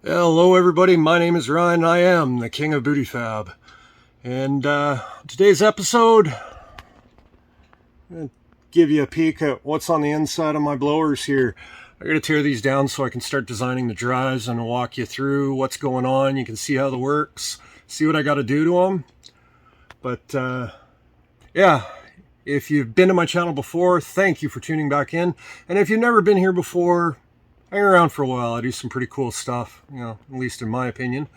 Hello everybody, my name is Ryan and I am the King of Booty Fab. And today's episode, I'm going to give you a peek at what's on the inside of my blowers here. I got to tear these down so I can start designing the drives and walk you through what's going on. You can see how it works, see what I got to do to them. But yeah, if you've been to my channel before, thank you for tuning back in. And if you've never been here before, hang around for a while. I do some pretty cool stuff, at least in my opinion.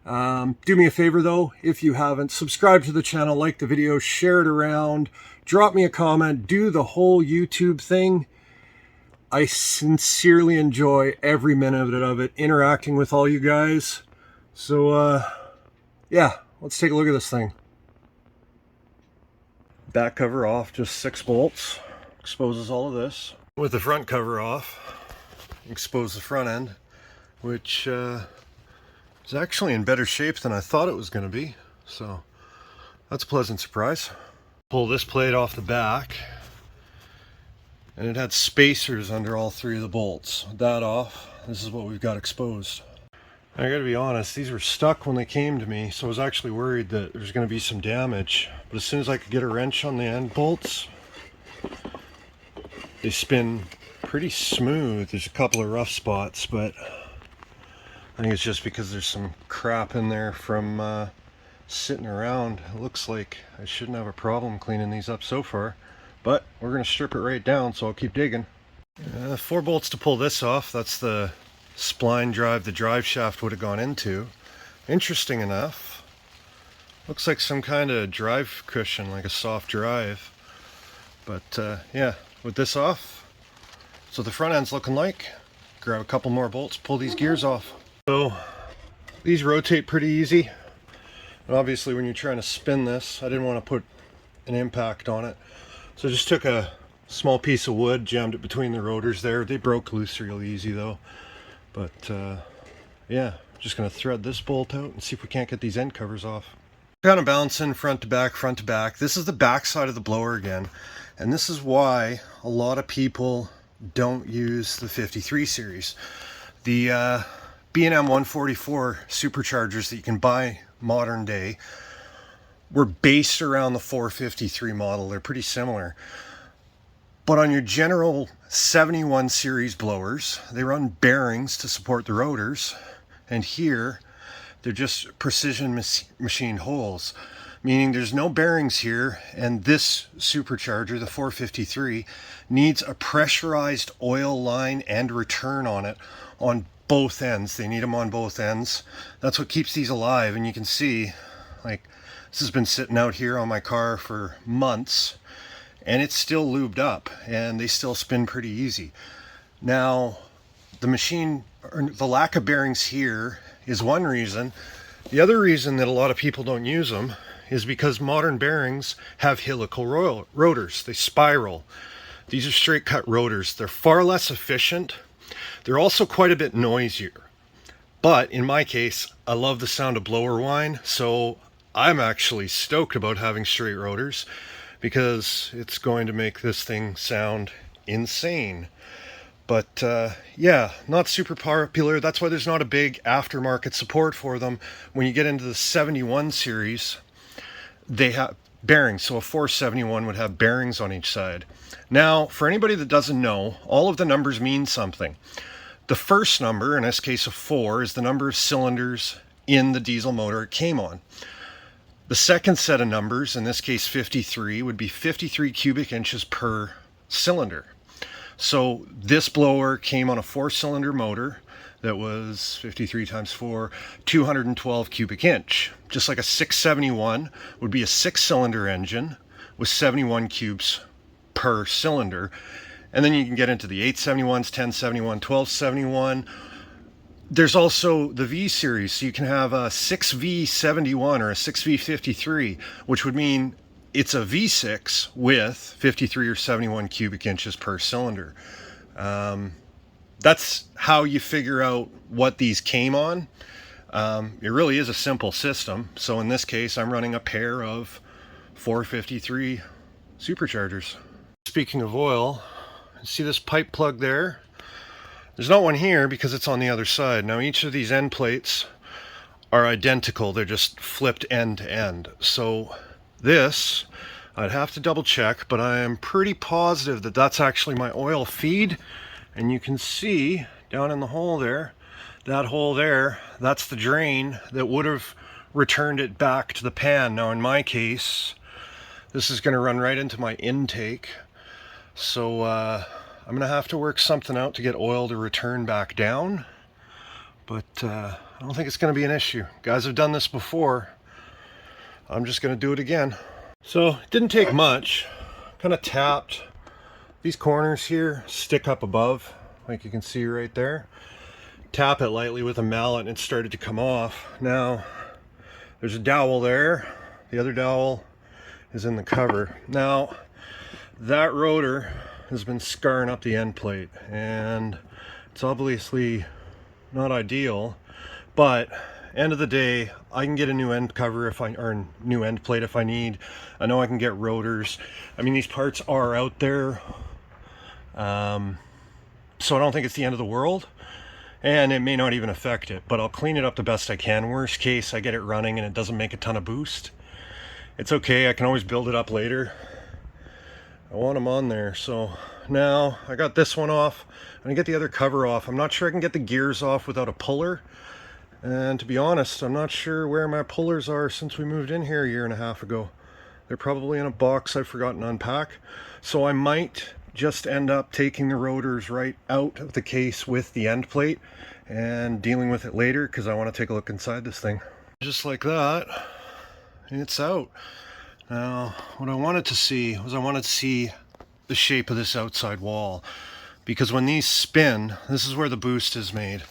Do me a favor though, if you haven't, subscribe to the channel, like the video, share it around, drop me a comment, do the whole YouTube thing. I sincerely enjoy every minute of it, interacting with all you guys. So, yeah, let's take a look at this thing. Back cover off, just 6 bolts, exposes all of this. With the front cover off, expose the front end, which is actually in better shape than I thought it was going to be, so that's a pleasant surprise. Pull this plate off the back, and it had spacers under all 3 of the bolts. With that off, this is what we've got exposed. I gotta be honest, these were stuck when they came to me, so I was actually worried that there's going to be some damage, but as soon as I could get a wrench on the end bolts, they spin pretty smooth. There's a couple of rough spots, but I think it's just because there's some crap in there from sitting around. It looks like I shouldn't have a problem cleaning these up so far, but we're going to strip it right down, so I'll keep digging. 4 bolts to pull this off. That's the spline drive the drive shaft would have gone into. Interesting enough, looks like some kind of drive cushion, like a soft drive. But yeah, with this off, so the front end's looking like. Grab a couple more bolts, pull these gears off. So these rotate pretty easy. And obviously when you're trying to spin this, I didn't want to put an impact on it. So I just took a small piece of wood, jammed it between the rotors there. They broke loose real easy though. But yeah, just going to thread this bolt out and see if we can't get these end covers off. Kind of bouncing front to back, front to back. This is the back side of the blower again. And this is why a lot of people don't use the 53 series. The B&M 144 superchargers that you can buy modern day were based around the 453 model. They're pretty similar. But on your general 71 series blowers, they run bearings to support the rotors. And here, they're just precision machined holes, meaning there's no bearings here, and this supercharger, the 453, needs a pressurized oil line and return on it on both ends. They need them on both ends. That's what keeps these alive. And you can see, like, this has been sitting out here on my car for months, and it's still lubed up, and they still spin pretty easy. Now, the machine, or the lack of bearings here is one reason. The other reason that a lot of people don't use them is because modern bearings have helical rotors. They spiral. These are straight cut rotors. They're far less efficient. They're also quite a bit noisier. But in my case, I love the sound of blower whine, so I'm actually stoked about having straight rotors because it's going to make this thing sound insane. But yeah, not super popular. That's why there's not a big aftermarket support for them. When you get into the 71 series, they have bearings. So a 471 would have bearings on each side. Now, for anybody that doesn't know, all of the numbers mean something. The first number, in this case of 4, is the number of cylinders in the diesel motor it came on. The second set of numbers, in this case 53, would be 53 cubic inches per cylinder. So this blower came on a 4-cylinder motor that was 53 times 4, 212 cubic inch. Just like a 671 would be a 6-cylinder engine with 71 cubes per cylinder. And then you can get into the 871s, 1071, 1271. There's also the V series, so you can have a 6V71 or a 6V53, which would mean it's a V6 with 53 or 71 cubic inches per cylinder. That's how you figure out what these came on. It really is a simple system. So in this case, I'm running a pair of 453 superchargers. Speaking of oil, see this pipe plug there? There's not one here because it's on the other side. Now each of these end plates are identical. They're just flipped end to end. So this, I'd have to double check, but I am pretty positive that that's actually my oil feed. And you can see down in the hole there, that hole there, that's the drain that would have returned it back to the pan. Now in my case, this is going to run right into my intake. So I'm going to have to work something out to get oil to return back down. But I don't think it's going to be an issue. Guys have done this before. I'm just going to do it again. So it didn't take much. Kind of tapped. These corners here stick up above, like you can see right there. Tap it lightly with a mallet and it started to come off. Now there's a dowel there. The other dowel is in the cover. Now that rotor has been scarring up the end plate, and it's obviously not ideal, but end of the day I can get a new end cover or new end plate if I need. I know I can get rotors. I mean, these parts are out there, so I don't think it's the end of the world, and it may not even affect it, but I'll clean it up the best I can. Worst case, I get it running and it doesn't make a ton of boost. It's okay, I can always build it up later. I want them on there. So now I got this one off. I'm gonna get the other cover off. I'm not sure I can get the gears off without a puller. And to be honest, I'm not sure where my pullers are since we moved in here a year and a half ago. They're probably in a box I've forgotten to unpack. So I might just end up taking the rotors right out of the case with the end plate and dealing with it later, because I want to take a look inside this thing. Just like that, it's out. Now, what I wanted to see was the shape of this outside wall, because when these spin, this is where the boost is made.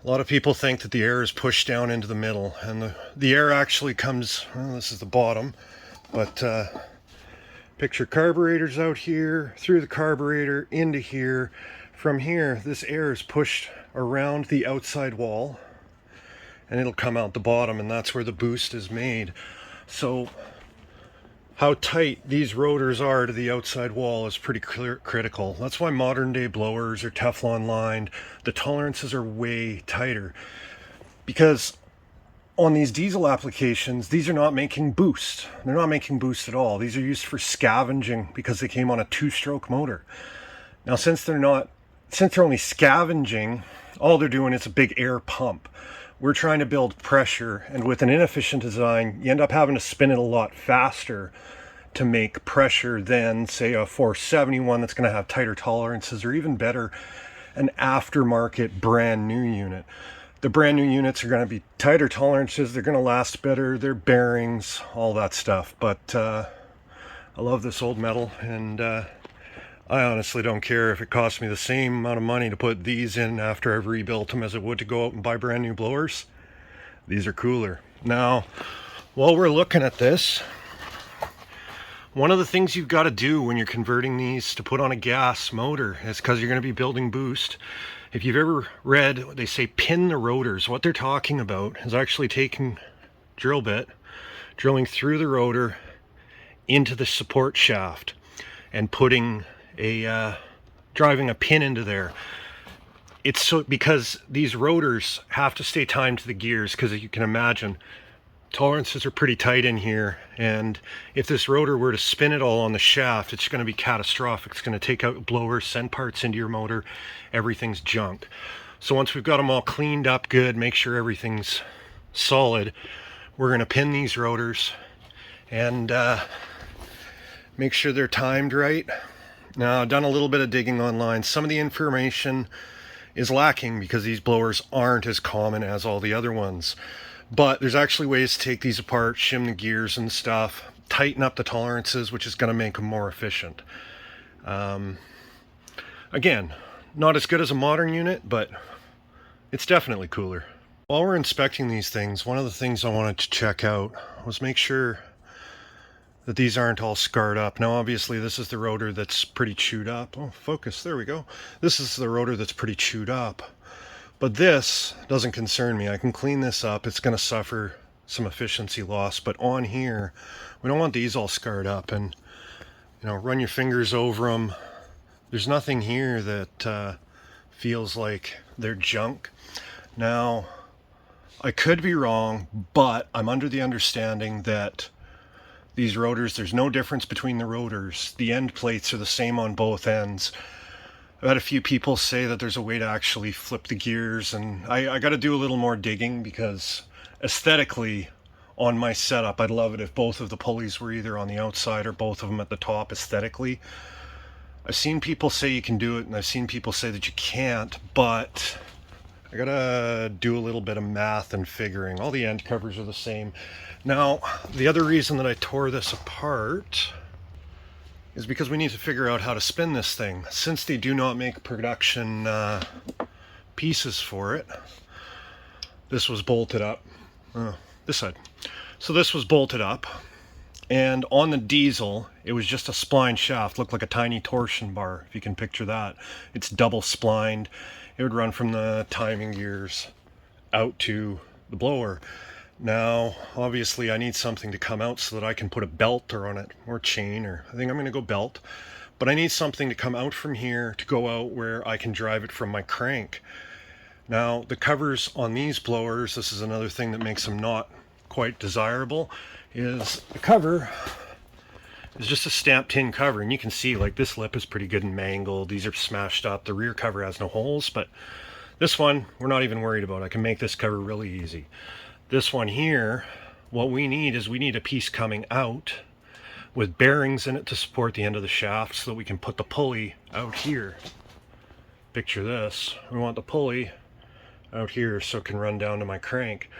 A lot of people think that the air is pushed down into the middle, and the air actually comes, well, this is the bottom, but picture carburetors out here, through the carburetor, into here. From here, this air is pushed around the outside wall, and it'll come out the bottom, and that's where the boost is made. So how tight these rotors are to the outside wall is pretty critical. That's why modern day blowers are Teflon lined. The tolerances are way tighter, because on these diesel applications, these are not making boost. They're not making boost at all. These are used for scavenging because they came on a 2-stroke motor. Now, since they're only scavenging, all they're doing is a big air pump. We're trying to build pressure, and with an inefficient design, you end up having to spin it a lot faster to make pressure than, say, a 471 that's going to have tighter tolerances, or even better, an aftermarket brand new unit. The brand new units are going to be tighter tolerances, they're going to last better, their bearings, all that stuff. But I love this old metal, and I honestly don't care if it costs me the same amount of money to put these in after I've rebuilt them as it would to go out and buy brand new blowers. These are cooler. Now, while we're looking at this, one of the things you've got to do when you're converting these to put on a gas motor is, because you're going to be building boost, if you've ever read, they say pin the rotors. What they're talking about is actually taking drill bit, drilling through the rotor into the support shaft, and putting driving a pin into there. It's so, because these rotors have to stay timed to the gears, because you can imagine tolerances are pretty tight in here, and if this rotor were to spin it all on the shaft, it's going to be catastrophic. It's going to take out blowers, send parts into your motor, everything's junk. So once we've got them all cleaned up good, make sure everything's solid, we're going to pin these rotors and make sure they're timed right. Now, I've done a little bit of digging online. Some of the information is lacking because these blowers aren't as common as all the other ones. But there's actually ways to take these apart, shim the gears and stuff, tighten up the tolerances, which is going to make them more efficient. Again, not as good as a modern unit, but it's definitely cooler. While we're inspecting these things, one of the things I wanted to check out was make sure that these aren't all scarred up. Now, obviously, this is the rotor that's pretty chewed up. Oh, focus, there we go. This is the rotor that's pretty chewed up. But this doesn't concern me. I can clean this up. It's going to suffer some efficiency loss. But on here, we don't want these all scarred up. And, you know, run your fingers over them. There's nothing here that feels like they're junk. Now, I could be wrong, but I'm under the understanding that these rotors, there's no difference between the rotors. The end plates are the same on both ends. I've had a few people say that there's a way to actually flip the gears, and I got to do a little more digging, because aesthetically on my setup, I'd love it if both of the pulleys were either on the outside or both of them at the top aesthetically. I've seen people say you can do it, and I've seen people say that you can't, but I gotta do a little bit of math and figuring. All the end covers are the same. Now, the other reason that I tore this apart is because we need to figure out how to spin this thing. Since they do not make production pieces for it, this was bolted up. This side. So this was bolted up, and on the diesel, it was just a spline shaft. Looked like a tiny torsion bar, if you can picture that. It's double splined. It would run from the timing gears out to the blower. Now, obviously, I need something to come out so that I can put a belt on it, or chain, or I think I'm going to go belt. But I need something to come out from here to go out where I can drive it from my crank. Now, the covers on these blowers, this is another thing that makes them not quite desirable, is the cover is just a stamped tin cover, and you can see like this lip is pretty good and mangled. These are smashed up. The rear cover has no holes, but this one we're not even worried about. I can make this cover really easy. This one here, what we need is we need a piece coming out with bearings in it to support the end of the shaft so that we can put the pulley out here. Picture this. We want the pulley out here so it can run down to my crank.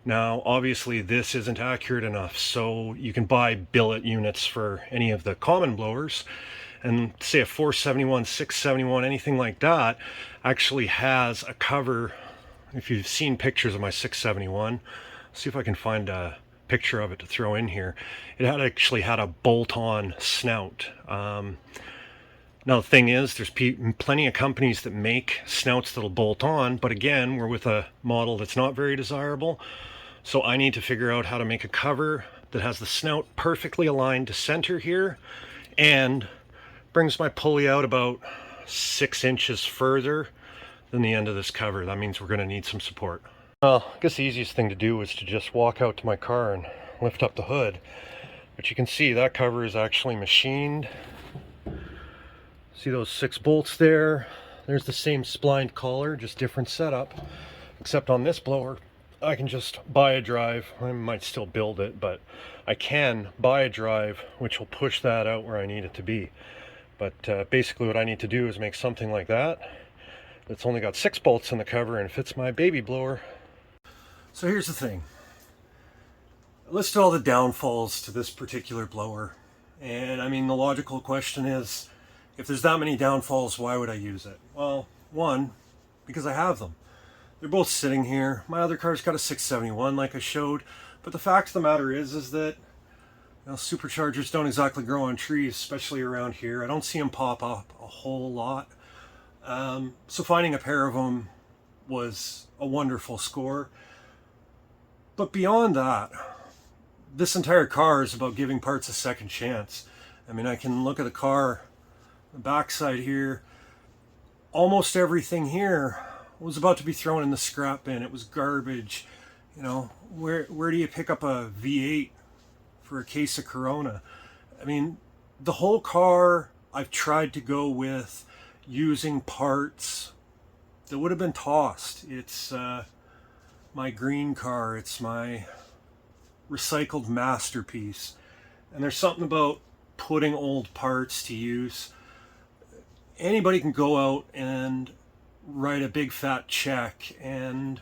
Now, obviously, this isn't accurate enough, so you can buy billet units for any of the common blowers, and say a 471, 671, anything like that actually has a cover. If you've seen pictures of my 671, see if I can find a picture of it to throw in here. It actually had a bolt-on snout. Now the thing is, there's plenty of companies that make snouts that'll bolt on, but again, we're with a model that's not very desirable. So I need to figure out how to make a cover that has the snout perfectly aligned to center here and brings my pulley out about 6 inches further than the end of this cover. That means we're going to need some support. Well, I guess the easiest thing to do is to just walk out to my car and lift up the hood. But you can see that cover is actually machined. See those 6 bolts there? There's the same splined collar, just different setup. Except on this blower, I can just buy a drive. I might still build it, but I can buy a drive which will push that out where I need it to be. But basically what I need to do is make something like that that's only got 6 bolts in the cover and fits my baby blower. So here's the thing. I listed all the downfalls to this particular blower. And I mean, the logical question is, if there's that many downfalls, why would I use it? Well, one, because I have them. They're both sitting here. My other car's got a 671 like I showed. But the fact of the matter is that superchargers don't exactly grow on trees, especially around here. I don't see them pop up a whole lot. So finding a pair of them was a wonderful score. But beyond that, this entire car is about giving parts a second chance. I mean, I can look at the car, the backside here. Almost everything here was about to be thrown in the scrap bin. It was garbage. You know, where do you pick up a V8 for a case of Corona? I mean, the whole car I've tried to go with using parts that would have been tossed. It's my green car. It's my recycled masterpiece. And there's something about putting old parts to use. Anybody can go out and write a big fat check and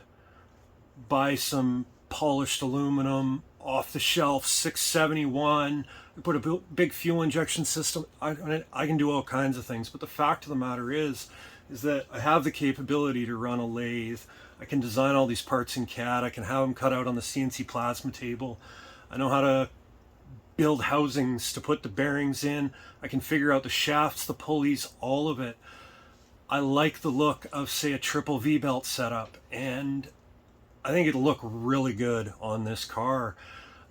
buy some polished aluminum off the shelf 671, put a big fuel injection system. I can do all kinds of things, but the fact of the matter is that I have the capability to run a lathe. I can design all these parts in CAD. I can have them cut out on the CNC plasma table. I know how to build housings to put the bearings in. I can figure out the shafts, the pulleys, all of it. I like the look of, say, a triple V-belt setup, and I think it'll look really good on this car.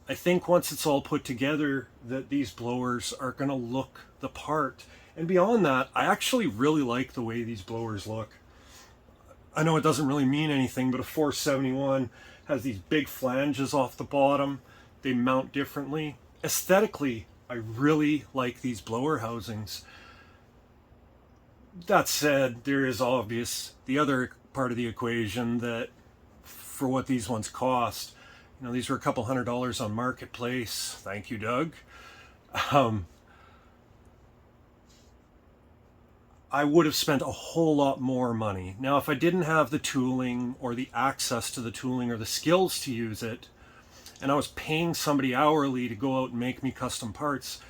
I think once it's all put together that these blowers are going to look the part. And beyond that, I actually really like the way these blowers look. I know it doesn't really mean anything, but a 471 has these big flanges off the bottom. They mount differently. Aesthetically, I really like these blower housings. That said, there is obvious the other part of the equation that for what these ones cost, you know, these were a couple $100 on Marketplace. Thank you, Doug. I would have spent a whole lot more money. Now, if I didn't have the tooling or the access to the tooling or the skills to use it, and I was paying somebody hourly to go out and make me custom parts,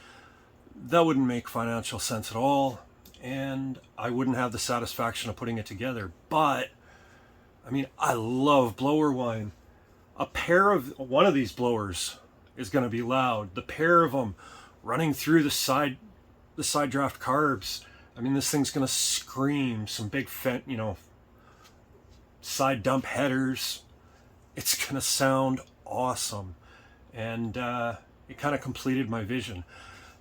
that wouldn't make financial sense at all, and I wouldn't have the satisfaction of putting it together. But, I mean, I love blower wine. One of these blowers is going to be loud. The pair of them running through the side draft carbs, I mean, this thing's going to scream. Some big, side dump headers. It's going to sound awesome. And it kind of completed my vision.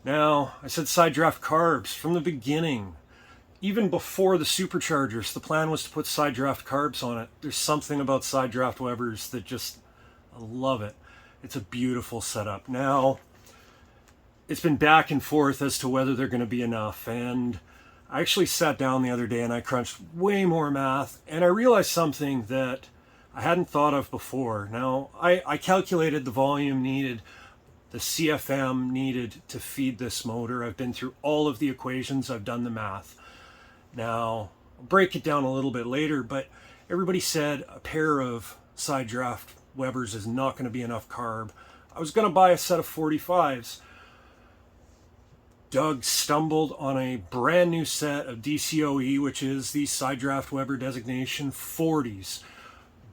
Now, I said side draft carbs from the beginning. Even before the superchargers, the plan was to put side draft carbs on it. There's something about side draft Webers that just, I love it. It's a beautiful setup. Now, it's been back and forth as to whether they're going to be enough. And I actually sat down the other day and I crunched way more math, and I realized something that I hadn't thought of before. Now, I calculated the volume needed, the CFM needed to feed this motor. I've been through all of the equations, I've done the math. Now, I'll break it down a little bit later, but everybody said a pair of side draft Webers is not going to be enough carb. I was going to buy a set of 45s. Doug stumbled on a brand new set of DCOE, which is the side draft Weber designation 40s.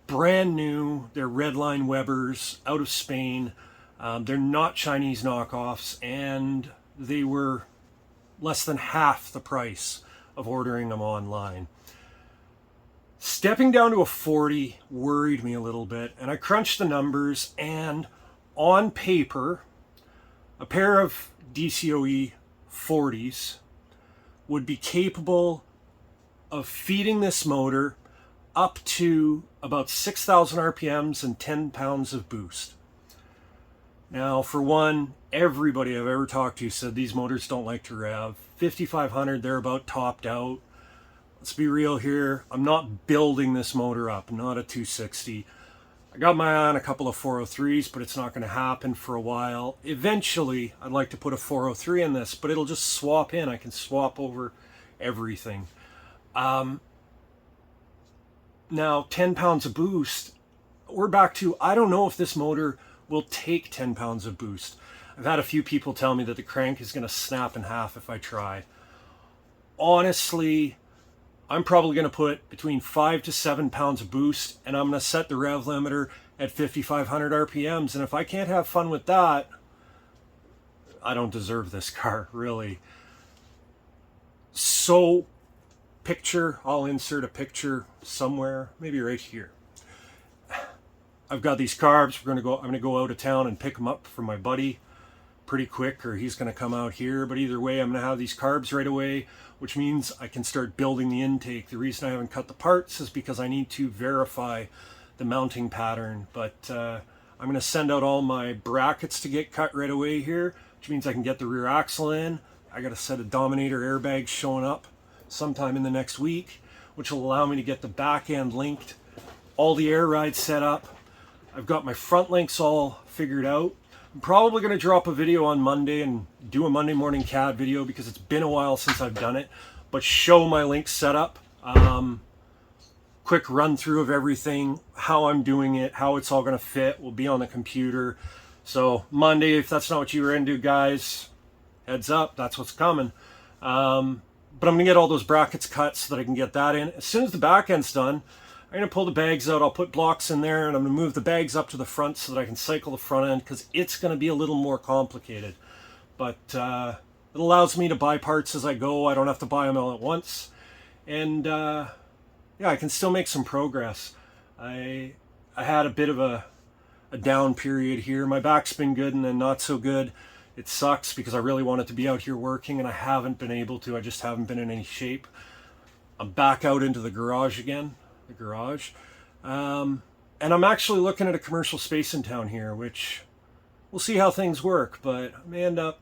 Brand new, they're redline Webers out of Spain. They're not Chinese knockoffs, and they were less than half the price of ordering them online. Stepping down to a 40 worried me a little bit, and I crunched the numbers, and on paper, a pair of DCOE 40s would be capable of feeding this motor up to about 6,000 RPMs and 10 pounds of boost. Now, for one, everybody I've ever talked to said these motors don't like to rev. 5,500, they're about topped out. Let's be real here. I'm not building this motor up, not a 260. I got my eye on a couple of 403s, but it's not going to happen for a while. Eventually, I'd like to put a 403 in this, but it'll just swap in. I can swap over everything. Now, 10 pounds of boost, we're back to, I don't know if this motor will take 10 pounds of boost. I've had a few people tell me that the crank is going to snap in half if I try. Honestly, I'm probably going to put between 5 to 7 pounds of boost, and I'm going to set the rev limiter at 5,500 RPMs. And if I can't have fun with that, I don't deserve this car, really. So, I'll insert a picture somewhere, maybe right here. I've got these carbs. I'm going to go out of town and pick them up from my buddy pretty quick, or he's going to come out here. But either way, I'm going to have these carbs right away, which means I can start building the intake. The reason I haven't cut the parts is because I need to verify the mounting pattern. But I'm going to send out all my brackets to get cut right away here, which means I can get the rear axle in. I got a set of Dominator airbags showing up sometime in the next week, which will allow me to get the back end linked, all the air rides set up. I've got my front links all figured out. I'm probably going to drop a video on Monday and do a Monday morning CAD video because it's been a while since I've done it, but show my link setup, quick run through of everything, how I'm doing it, how it's all going to fit will be on the computer. So Monday, if that's not what you were into, guys, heads up, that's what's coming. But I'm going to get all those brackets cut so that I can get that in. As soon as the back end's done, I'm going to pull the bags out, I'll put blocks in there, and I'm going to move the bags up to the front so that I can cycle the front end, because it's going to be a little more complicated. But it allows me to buy parts as I go. I don't have to buy them all at once. And yeah, I can still make some progress. I had a bit of a down period here. My back's been good and then not so good. It sucks because I really wanted to be out here working and I haven't been able to. I just haven't been in any shape. I'm back out into the garage again. the garage. And I'm actually looking at a commercial space in town here, which we'll see how things work, but I may end up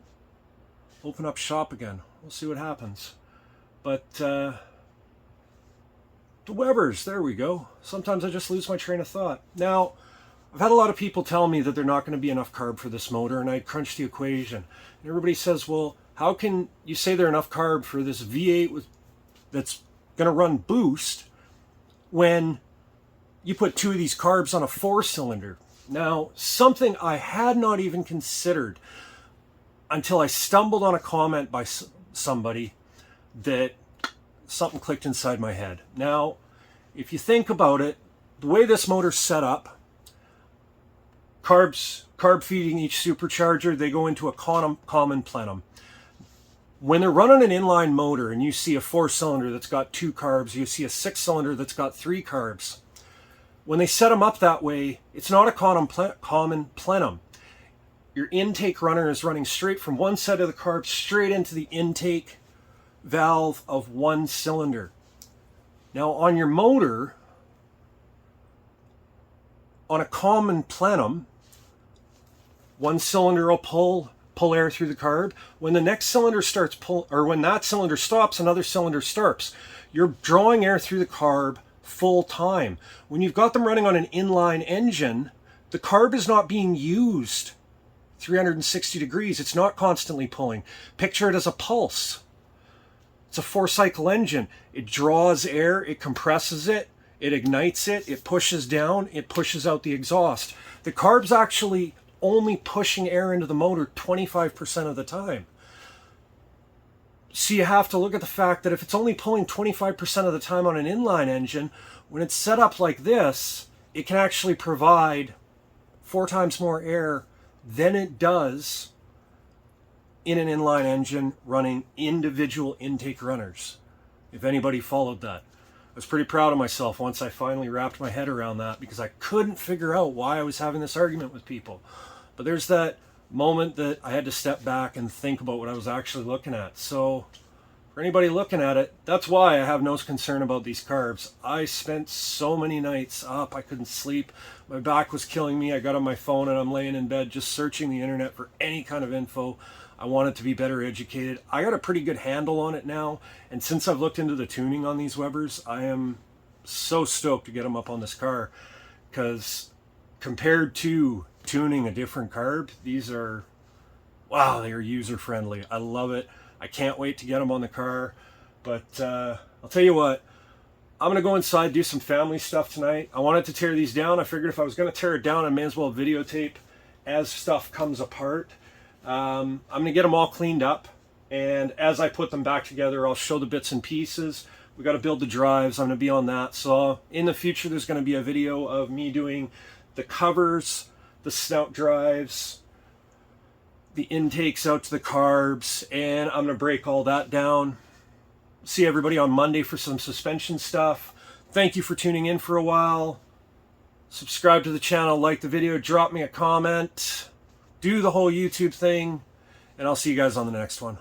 open up shop again. We'll see what happens. But the Webers, there we go. Sometimes I just lose my train of thought. Now, I've had a lot of people tell me that they're not going to be enough carb for this motor, and I crunched the equation. And everybody says, well, how can you say there's enough carb for this V8 that's going to run boost when you put 2 of these carbs on a 4-cylinder? Now, something I had not even considered until I stumbled on a comment by somebody that something clicked inside my head. Now, if you think about it, the way this motor's set up, carb feeding each supercharger, they go into a common plenum. When they're running an inline motor and you see a 4-cylinder that's got 2 carbs, you see a 6-cylinder that's got 3 carbs, when they set them up that way, it's not a common plenum. Your intake runner is running straight from one set of the carbs straight into the intake valve of 1 cylinder. Now on your motor, on a common plenum, 1 cylinder will pull air through the carb. When the next cylinder starts when that cylinder stops, another cylinder starts. You're drawing air through the carb full time. When you've got them running on an inline engine, the carb is not being used 360 degrees. It's not constantly pulling. Picture it as a pulse. It's a 4-cycle engine. It draws air, it compresses it, it ignites it, it pushes down, it pushes out the exhaust. The carb's actually only pushing air into the motor 25% of the time. So you have to look at the fact that if it's only pulling 25% of the time on an inline engine, when it's set up like this, it can actually provide 4 times more air than it does in an inline engine running individual intake runners. If anybody followed that. I was pretty proud of myself once I finally wrapped my head around that, because I couldn't figure out why I was having this argument with people. But there's that moment that I had to step back and think about what I was actually looking at. So for anybody looking at it, that's why I have no concern about these carbs. I spent so many nights up, I couldn't sleep. My back was killing me. I got on my phone and I'm laying in bed just searching the internet for any kind of info. I wanted to be better educated. I got a pretty good handle on it now. And since I've looked into the tuning on these Webers, I am so stoked to get them up on this car, because compared to tuning a different carb, these are, wow, they are user friendly. I love it. I can't wait to get them on the car. But I'll tell you what, I'm going to go inside, do some family stuff tonight. I wanted to tear these down. I figured if I was going to tear it down, I may as well videotape as stuff comes apart. I'm going to get them all cleaned up, and as I put them back together, I'll show the bits and pieces. We got to build the drives. I'm going to be on that. So in the future, there's going to be a video of me doing the covers, the snout drives, the intakes out to the carbs, and I'm going to break all that down. See everybody on Monday for some suspension stuff. Thank you for tuning in for a while. Subscribe to the channel, like the video, drop me a comment, do the whole YouTube thing, and I'll see you guys on the next one.